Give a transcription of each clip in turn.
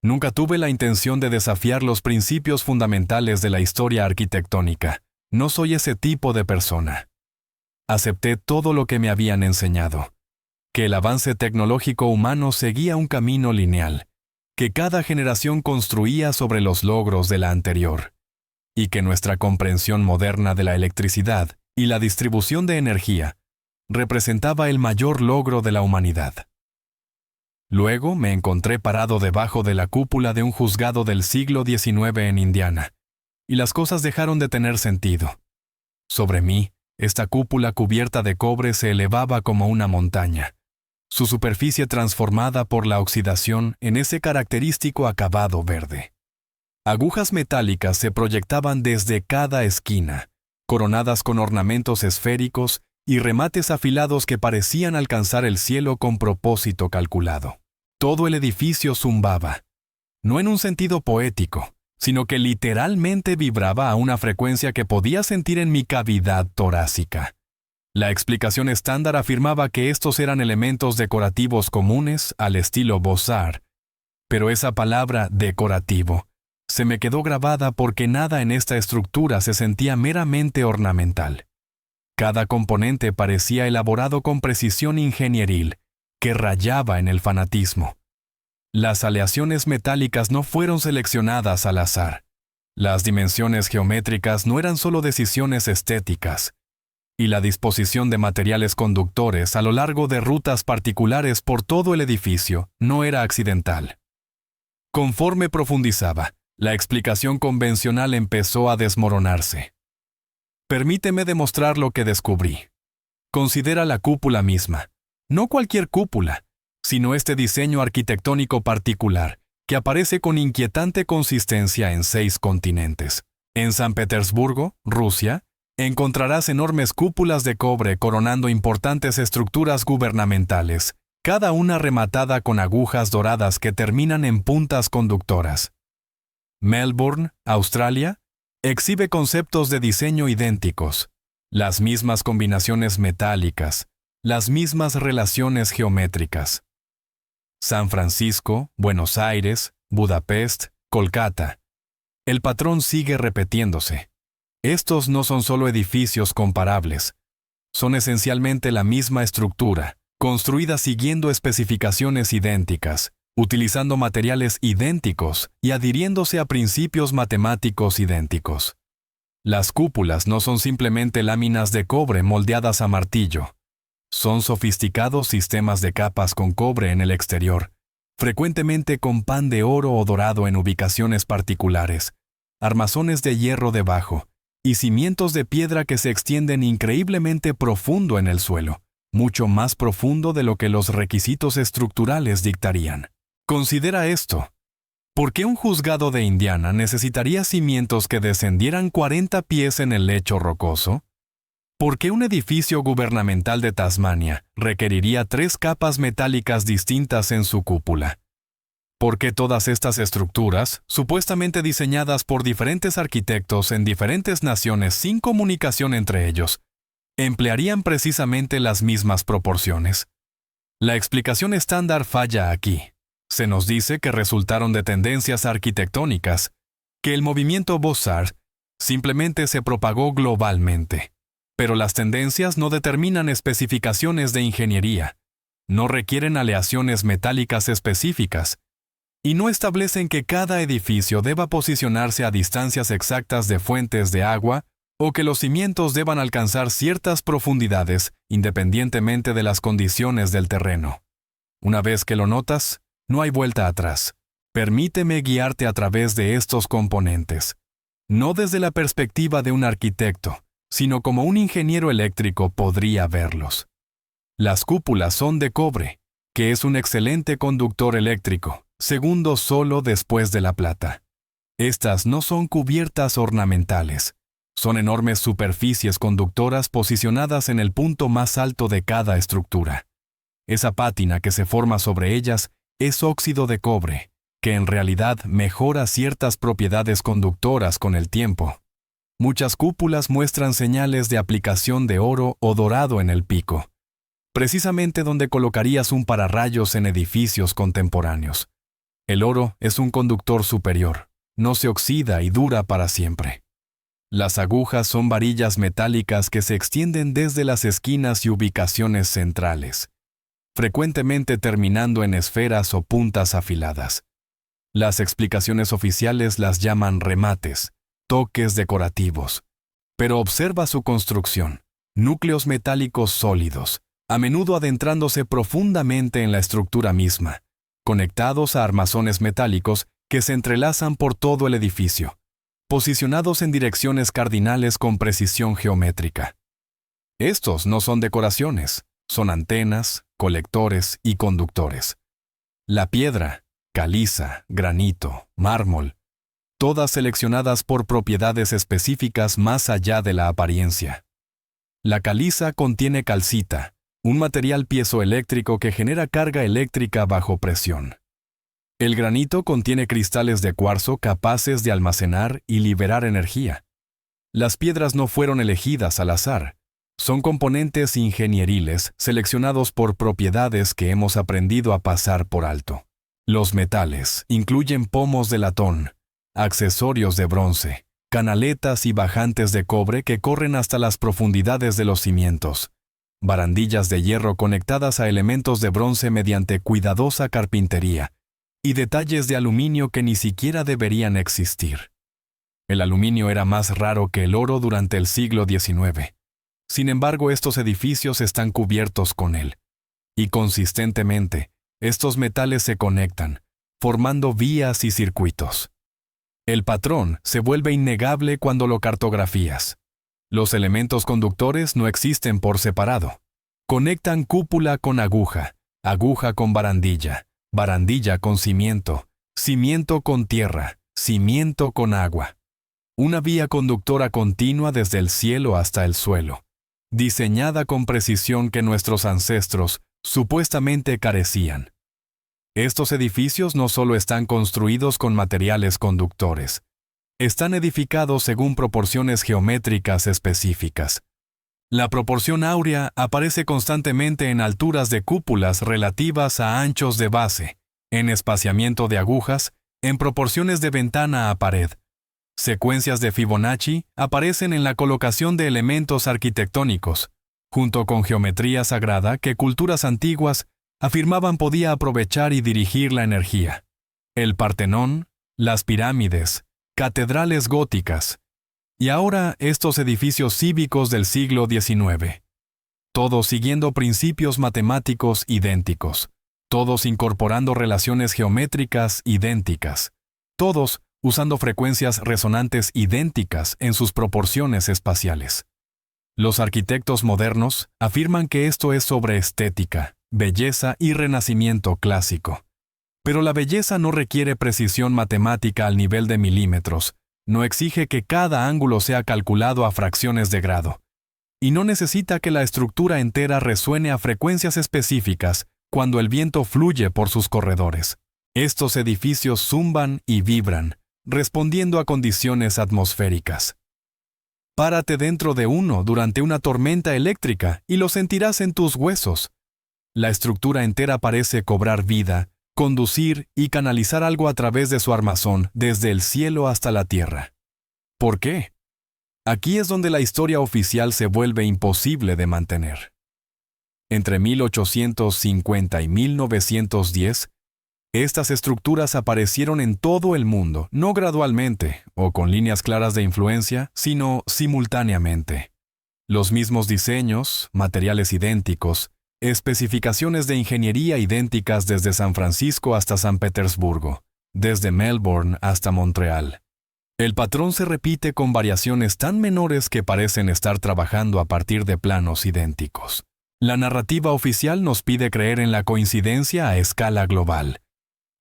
Nunca tuve la intención de desafiar los principios fundamentales de la historia arquitectónica. No soy ese tipo de persona. Acepté todo lo que me habían enseñado. Que el avance tecnológico humano seguía un camino lineal, que cada generación construía sobre los logros de la anterior, y que nuestra comprensión moderna de la electricidad y la distribución de energía representaba el mayor logro de la humanidad. Luego me encontré parado debajo de la cúpula de un juzgado del siglo XIX en Indiana, y las cosas dejaron de tener sentido. Sobre mí, esta cúpula cubierta de cobre se elevaba como una montaña, su superficie transformada por la oxidación en ese característico acabado verde. Agujas metálicas se proyectaban desde cada esquina, coronadas con ornamentos esféricos y remates afilados que parecían alcanzar el cielo con propósito calculado. Todo el edificio zumbaba, no en un sentido poético, sino que literalmente vibraba a una frecuencia que podía sentir en mi cavidad torácica. La explicación estándar afirmaba que estos eran elementos decorativos comunes al estilo Beaux-Arts, pero esa palabra decorativo se me quedó grabada porque nada en esta estructura se sentía meramente ornamental. Cada componente parecía elaborado con precisión ingenieril, que rayaba en el fanatismo. Las aleaciones metálicas no fueron seleccionadas al azar. Las dimensiones geométricas no eran solo decisiones estéticas, y la disposición de materiales conductores a lo largo de rutas particulares por todo el edificio no era accidental. Conforme profundizaba, la explicación convencional empezó a desmoronarse. Permíteme demostrar lo que descubrí. Considera la cúpula misma. No cualquier cúpula, sino este diseño arquitectónico particular, que aparece con inquietante consistencia en 6 continentes. En San Petersburgo, Rusia, encontrarás enormes cúpulas de cobre coronando importantes estructuras gubernamentales, cada una rematada con agujas doradas que terminan en puntas conductoras. Melbourne, Australia, exhibe conceptos de diseño idénticos, las mismas combinaciones metálicas, las mismas relaciones geométricas. San Francisco, Buenos Aires, Budapest, Kolkata. El patrón sigue repitiéndose. Estos no son solo edificios comparables, son esencialmente la misma estructura, construida siguiendo especificaciones idénticas, utilizando materiales idénticos y adhiriéndose a principios matemáticos idénticos. Las cúpulas no son simplemente láminas de cobre moldeadas a martillo. Son sofisticados sistemas de capas con cobre en el exterior, frecuentemente con pan de oro o dorado en ubicaciones particulares, armazones de hierro debajo y cimientos de piedra que se extienden increíblemente profundo en el suelo, mucho más profundo de lo que los requisitos estructurales dictarían. Considera esto. ¿Por qué un juzgado de Indiana necesitaría cimientos que descendieran 40 pies en el lecho rocoso? ¿Por qué un edificio gubernamental de Tasmania requeriría 3 capas metálicas distintas en su cúpula? ¿Por qué todas estas estructuras, supuestamente diseñadas por diferentes arquitectos en diferentes naciones sin comunicación entre ellos, emplearían precisamente las mismas proporciones? La explicación estándar falla aquí. Se nos dice que resultaron de tendencias arquitectónicas, que el movimiento Beaux-Arts simplemente se propagó globalmente. Pero las tendencias no determinan especificaciones de ingeniería, no requieren aleaciones metálicas específicas, y no establecen que cada edificio deba posicionarse a distancias exactas de fuentes de agua o que los cimientos deban alcanzar ciertas profundidades independientemente de las condiciones del terreno. Una vez que lo notas, no hay vuelta atrás. Permíteme guiarte a través de estos componentes, no desde la perspectiva de un arquitecto, sino como un ingeniero eléctrico podría verlos. Las cúpulas son de cobre, que es un excelente conductor eléctrico, segundo solo después de la plata. Estas no son cubiertas ornamentales, son enormes superficies conductoras posicionadas en el punto más alto de cada estructura. Esa pátina que se forma sobre ellas es óxido de cobre, que en realidad mejora ciertas propiedades conductoras con el tiempo. Muchas cúpulas muestran señales de aplicación de oro o dorado en el pico, precisamente donde colocarías un pararrayos en edificios contemporáneos. El oro es un conductor superior, no se oxida y dura para siempre. Las agujas son varillas metálicas que se extienden desde las esquinas y ubicaciones centrales, frecuentemente terminando en esferas o puntas afiladas. Las explicaciones oficiales las llaman remates, toques decorativos. Pero observa su construcción, núcleos metálicos sólidos, a menudo adentrándose profundamente en la estructura misma, conectados a armazones metálicos que se entrelazan por todo el edificio, posicionados en direcciones cardinales con precisión geométrica. Estos no son decoraciones, son antenas, colectores y conductores. La piedra, caliza, granito, mármol, todas seleccionadas por propiedades específicas más allá de la apariencia. La caliza contiene calcita, un material piezoeléctrico que genera carga eléctrica bajo presión. El granito contiene cristales de cuarzo capaces de almacenar y liberar energía. Las piedras no fueron elegidas al azar. Son componentes ingenieriles seleccionados por propiedades que hemos aprendido a pasar por alto. Los metales incluyen pomos de latón, accesorios de bronce, canaletas y bajantes de cobre que corren hasta las profundidades de los cimientos, barandillas de hierro conectadas a elementos de bronce mediante cuidadosa carpintería, y detalles de aluminio que ni siquiera deberían existir. El aluminio era más raro que el oro durante el siglo XIX. Sin embargo, estos edificios están cubiertos con él. Y consistentemente, estos metales se conectan, formando vías y circuitos. El patrón se vuelve innegable cuando lo cartografías. Los elementos conductores no existen por separado. Conectan cúpula con aguja, aguja con barandilla, barandilla con cimiento, cimiento con tierra, cimiento con agua. Una vía conductora continua desde el cielo hasta el suelo, diseñada con precisión que nuestros ancestros supuestamente carecían. Estos edificios no solo están construidos con materiales conductores, están edificados según proporciones geométricas específicas. La proporción áurea aparece constantemente en alturas de cúpulas relativas a anchos de base, en espaciamiento de agujas, en proporciones de ventana a pared. Secuencias de Fibonacci aparecen en la colocación de elementos arquitectónicos, junto con geometría sagrada que culturas antiguas afirmaban podía aprovechar y dirigir la energía. El Partenón, las pirámides, catedrales góticas, y ahora estos edificios cívicos del siglo XIX. Todos siguiendo principios matemáticos idénticos, todos incorporando relaciones geométricas idénticas, todos usando frecuencias resonantes idénticas en sus proporciones espaciales. Los arquitectos modernos afirman que esto es sobre estética, belleza y renacimiento clásico. Pero la belleza no requiere precisión matemática al nivel de milímetros, no exige que cada ángulo sea calculado a fracciones de grado, y no necesita que la estructura entera resuene a frecuencias específicas cuando el viento fluye por sus corredores. Estos edificios zumban y vibran, respondiendo a condiciones atmosféricas. Párate dentro de uno durante una tormenta eléctrica y lo sentirás en tus huesos. La estructura entera parece cobrar vida, conducir y canalizar algo a través de su armazón desde el cielo hasta la tierra. ¿Por qué? Aquí es donde la historia oficial se vuelve imposible de mantener. Entre 1850 y 1910, estas estructuras aparecieron en todo el mundo, no gradualmente o con líneas claras de influencia, sino simultáneamente. Los mismos diseños, materiales idénticos, especificaciones de ingeniería idénticas desde San Francisco hasta San Petersburgo, desde Melbourne hasta Montreal. El patrón se repite con variaciones tan menores que parecen estar trabajando a partir de planos idénticos. La narrativa oficial nos pide creer en la coincidencia a escala global,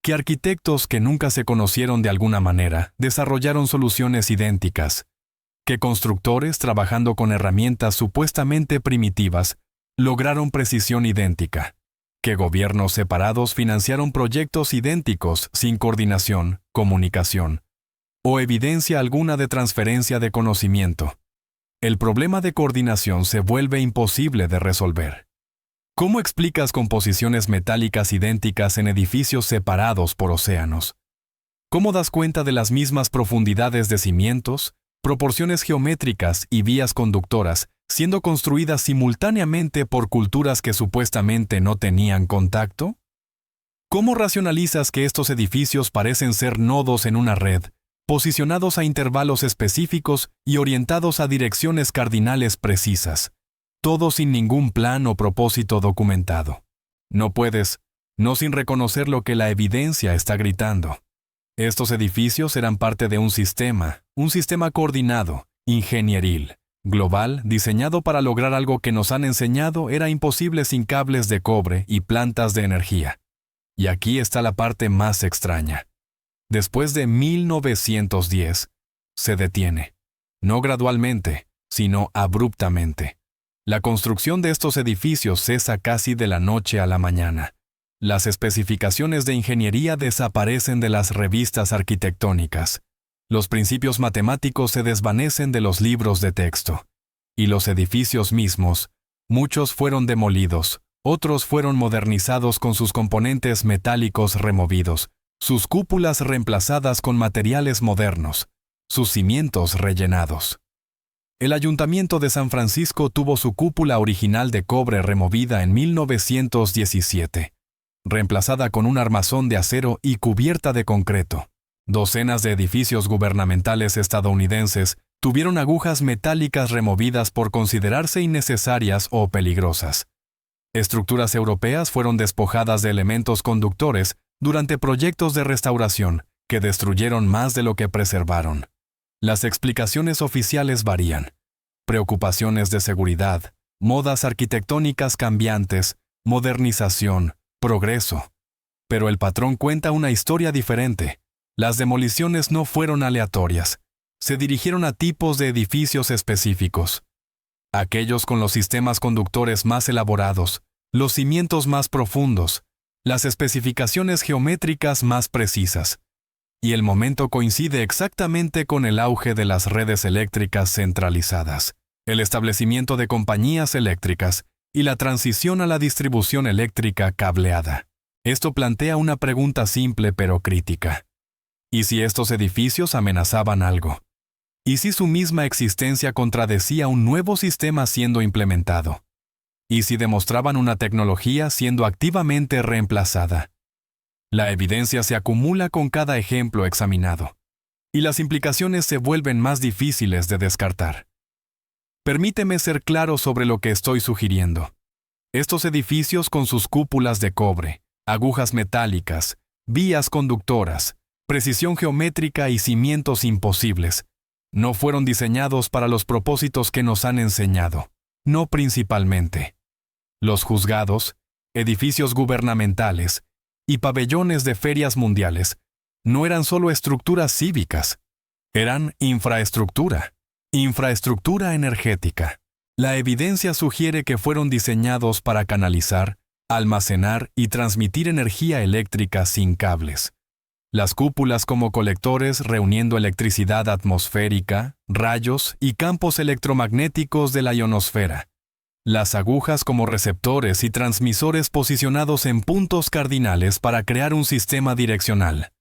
que arquitectos que nunca se conocieron de alguna manera desarrollaron soluciones idénticas, que constructores trabajando con herramientas supuestamente primitivas lograron precisión idéntica, que gobiernos separados financiaron proyectos idénticos sin coordinación, comunicación o evidencia alguna de transferencia de conocimiento. El problema de coordinación se vuelve imposible de resolver. ¿Cómo explicas composiciones metálicas idénticas en edificios separados por océanos? ¿Cómo das cuenta de las mismas profundidades de cimientos, proporciones geométricas y vías conductoras, siendo construidas simultáneamente por culturas que supuestamente no tenían contacto? ¿Cómo racionalizas que estos edificios parecen ser nodos en una red, posicionados a intervalos específicos y orientados a direcciones cardinales precisas, todo sin ningún plan o propósito documentado? No puedes, no sin reconocer lo que la evidencia está gritando. Estos edificios eran parte de un sistema coordinado, ingenieril, global, diseñado para lograr algo que nos han enseñado era imposible sin cables de cobre y plantas de energía. Y aquí está la parte más extraña. Después de 1910, se detiene. No gradualmente, sino abruptamente. La construcción de estos edificios cesa casi de la noche a la mañana. Las especificaciones de ingeniería desaparecen de las revistas arquitectónicas. Los principios matemáticos se desvanecen de los libros de texto. Y los edificios mismos, muchos fueron demolidos, otros fueron modernizados con sus componentes metálicos removidos, sus cúpulas reemplazadas con materiales modernos, sus cimientos rellenados. El Ayuntamiento de San Francisco tuvo su cúpula original de cobre removida en 1917. Reemplazada con un armazón de acero y cubierta de concreto. Docenas de edificios gubernamentales estadounidenses tuvieron agujas metálicas removidas por considerarse innecesarias o peligrosas. Estructuras europeas fueron despojadas de elementos conductores durante proyectos de restauración que destruyeron más de lo que preservaron. Las explicaciones oficiales varían. Preocupaciones de seguridad, modas arquitectónicas cambiantes, modernización, progreso. Pero el patrón cuenta una historia diferente. Las demoliciones no fueron aleatorias. Se dirigieron a tipos de edificios específicos. Aquellos con los sistemas conductores más elaborados, los cimientos más profundos, las especificaciones geométricas más precisas. Y el momento coincide exactamente con el auge de las redes eléctricas centralizadas, el establecimiento de compañías eléctricas, y la transición a la distribución eléctrica cableada. Esto plantea una pregunta simple pero crítica. ¿Y si estos edificios amenazaban algo? ¿Y si su misma existencia contradecía un nuevo sistema siendo implementado? ¿Y si demostraban una tecnología siendo activamente reemplazada? La evidencia se acumula con cada ejemplo examinado, y las implicaciones se vuelven más difíciles de descartar. Permíteme ser claro sobre lo que estoy sugiriendo. Estos edificios con sus cúpulas de cobre, agujas metálicas, vías conductoras, precisión geométrica y cimientos imposibles, no fueron diseñados para los propósitos que nos han enseñado, no principalmente. Los juzgados, edificios gubernamentales y pabellones de ferias mundiales no eran solo estructuras cívicas, eran infraestructura energética. La evidencia sugiere que fueron diseñados para canalizar, almacenar y transmitir energía eléctrica sin cables. Las cúpulas como colectores reuniendo electricidad atmosférica, rayos y campos electromagnéticos de la ionosfera. Las agujas como receptores y transmisores posicionados en puntos cardinales para crear un sistema direccional.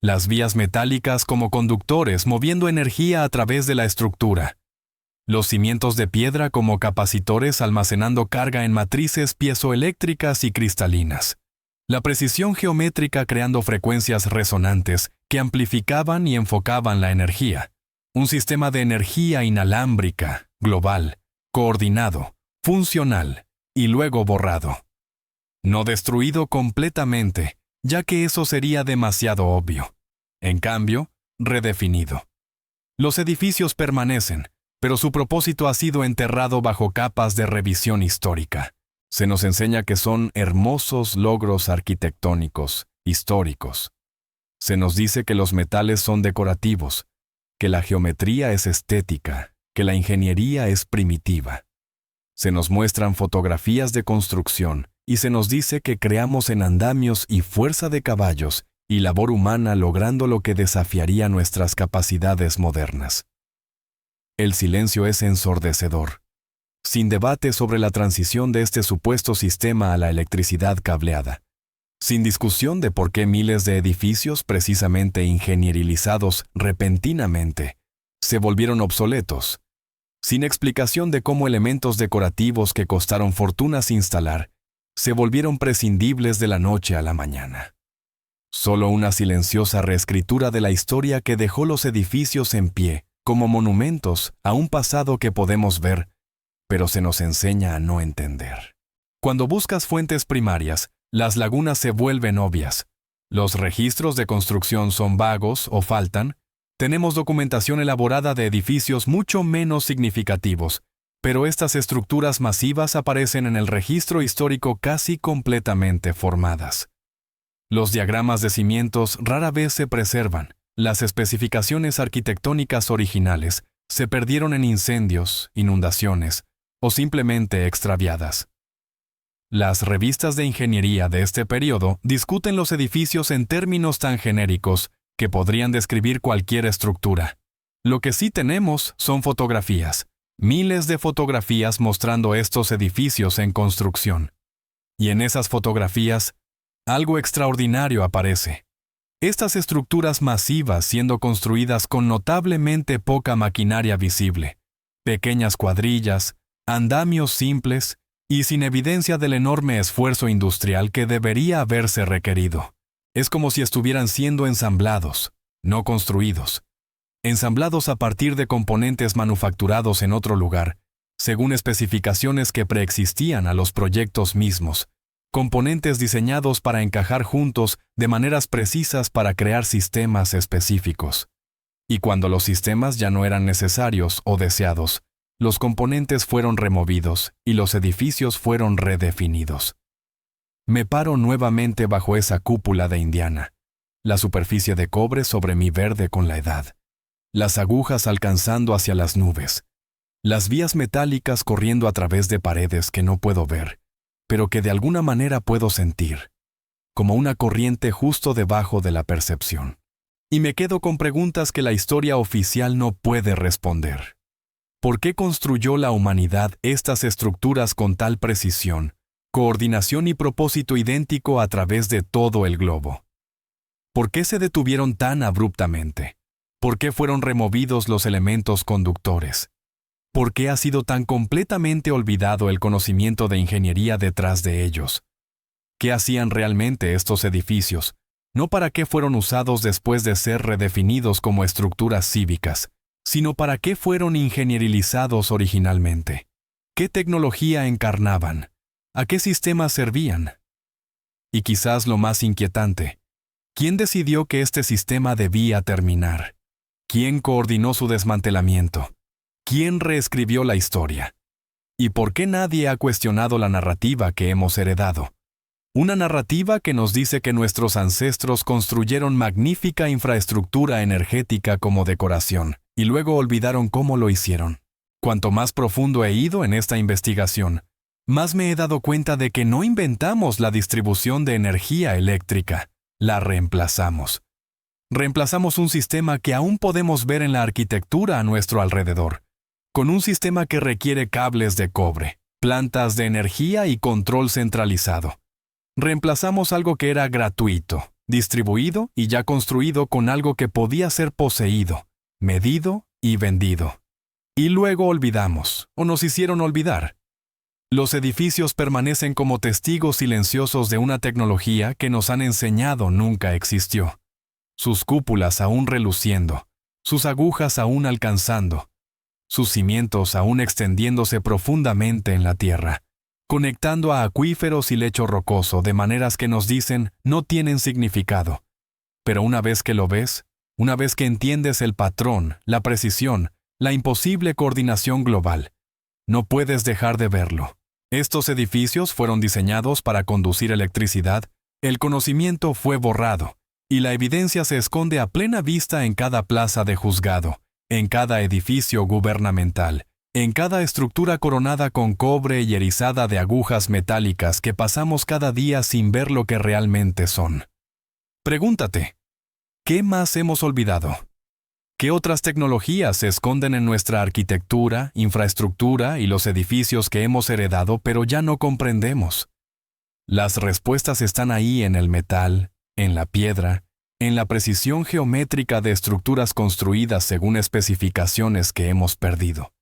Las vías metálicas como conductores moviendo energía a través de la estructura. Los cimientos de piedra como capacitores almacenando carga en matrices piezoeléctricas y cristalinas. La precisión geométrica creando frecuencias resonantes que amplificaban y enfocaban la energía. Un sistema de energía inalámbrica, global, coordinado, funcional y luego borrado. No destruido completamente, ya que eso sería demasiado obvio. En cambio, redefinido. Los edificios permanecen, pero su propósito ha sido enterrado bajo capas de revisión histórica. Se nos enseña que son hermosos logros arquitectónicos, históricos. Se nos dice que los metales son decorativos, que la geometría es estética, que la ingeniería es primitiva. Se nos muestran fotografías de construcción y se nos dice que creamos en andamios y fuerza de caballos y labor humana logrando lo que desafiaría nuestras capacidades modernas. El silencio es ensordecedor. sin debate sobre la transición de este supuesto sistema a la electricidad cableada, sin discusión de por qué miles de edificios precisamente ingenierizados repentinamente se volvieron obsoletos, sin explicación de cómo elementos decorativos que costaron fortunas instalar se volvieron prescindibles de la noche a la mañana. Solo una silenciosa reescritura de la historia que dejó los edificios en pie como monumentos a un pasado que podemos ver, pero se nos enseña a no entender. Cuando buscas fuentes primarias, las lagunas se vuelven obvias. Los registros de construcción son vagos o faltan. Tenemos documentación elaborada de edificios mucho menos significativos, pero estas estructuras masivas aparecen en el registro histórico casi completamente formadas. Los diagramas de cimientos rara vez se preservan. Las especificaciones arquitectónicas originales se perdieron en incendios, inundaciones o simplemente extraviadas. Las revistas de ingeniería de este periodo discuten los edificios en términos tan genéricos que podrían describir cualquier estructura. Lo que sí tenemos son fotografías, miles de fotografías mostrando estos edificios en construcción. Y en esas fotografías, algo extraordinario aparece. Estas estructuras masivas siendo construidas con notablemente poca maquinaria visible, pequeñas cuadrillas, andamios simples y sin evidencia del enorme esfuerzo industrial que debería haberse requerido. Es como si estuvieran siendo ensamblados, no construidos. Ensamblados a partir de componentes manufacturados en otro lugar, según especificaciones que preexistían a los proyectos mismos, componentes diseñados para encajar juntos de maneras precisas para crear sistemas específicos. Y cuando los sistemas ya no eran necesarios o deseados, los componentes fueron removidos y los edificios fueron redefinidos. Me paro nuevamente bajo esa cúpula de Indiana, la superficie de cobre sobre mi verde con la edad, las agujas alcanzando hacia las nubes, las vías metálicas corriendo a través de paredes que no puedo ver, pero que de alguna manera puedo sentir, como una corriente justo debajo de la percepción. Y me quedo con preguntas que la historia oficial no puede responder. ¿Por qué construyó la humanidad estas estructuras con tal precisión, coordinación y propósito idéntico a través de todo el globo? ¿Por qué se detuvieron tan abruptamente? ¿Por qué fueron removidos los elementos conductores? ¿Por qué ha sido tan completamente olvidado el conocimiento de ingeniería detrás de ellos? ¿Qué hacían realmente estos edificios? No para qué fueron usados después de ser redefinidos como estructuras cívicas, sino para qué fueron ingenierizados originalmente. ¿Qué tecnología encarnaban? ¿A qué sistemas servían? Y quizás lo más inquietante, ¿quién decidió que este sistema debía terminar? ¿Quién coordinó su desmantelamiento? ¿Quién reescribió la historia? ¿Y por qué nadie ha cuestionado la narrativa que hemos heredado? Una narrativa que nos dice que nuestros ancestros construyeron magnífica infraestructura energética como decoración, y luego olvidaron cómo lo hicieron. Cuanto más profundo he ido en esta investigación, más me he dado cuenta de que no inventamos la distribución de energía eléctrica, la reemplazamos. Reemplazamos un sistema que aún podemos ver en la arquitectura a nuestro alrededor, con un sistema que requiere cables de cobre, plantas de energía y control centralizado. Reemplazamos algo que era gratuito, distribuido y ya construido con algo que podía ser poseído, medido y vendido. Y luego olvidamos, o nos hicieron olvidar. Los edificios permanecen como testigos silenciosos de una tecnología que nos han enseñado nunca existió. Sus cúpulas aún reluciendo, sus agujas aún alcanzando, sus cimientos aún extendiéndose profundamente en la tierra, conectando a acuíferos y lecho rocoso de maneras que nos dicen no tienen significado. Pero una vez que lo ves, una vez que entiendes el patrón, la precisión, la imposible coordinación global, no puedes dejar de verlo. Estos edificios fueron diseñados para conducir electricidad, el conocimiento fue borrado, y la evidencia se esconde a plena vista en cada plaza de juzgado, en cada edificio gubernamental, en cada estructura coronada con cobre y erizada de agujas metálicas que pasamos cada día sin ver lo que realmente son. Pregúntate, ¿qué más hemos olvidado? ¿Qué otras tecnologías se esconden en nuestra arquitectura, infraestructura y los edificios que hemos heredado pero ya no comprendemos? Las respuestas están ahí en el metal, en la piedra, en la precisión geométrica de estructuras construidas según especificaciones que hemos perdido.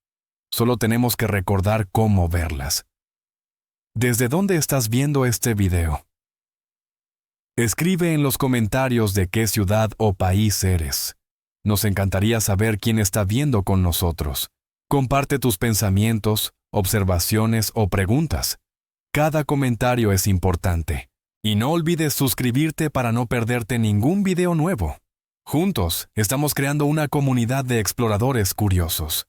Solo tenemos que recordar cómo verlas. ¿Desde dónde estás viendo este video? Escribe en los comentarios de qué ciudad o país eres. Nos encantaría saber quién está viendo con nosotros. Comparte tus pensamientos, observaciones o preguntas. Cada comentario es importante. Y no olvides suscribirte para no perderte ningún video nuevo. Juntos, estamos creando una comunidad de exploradores curiosos.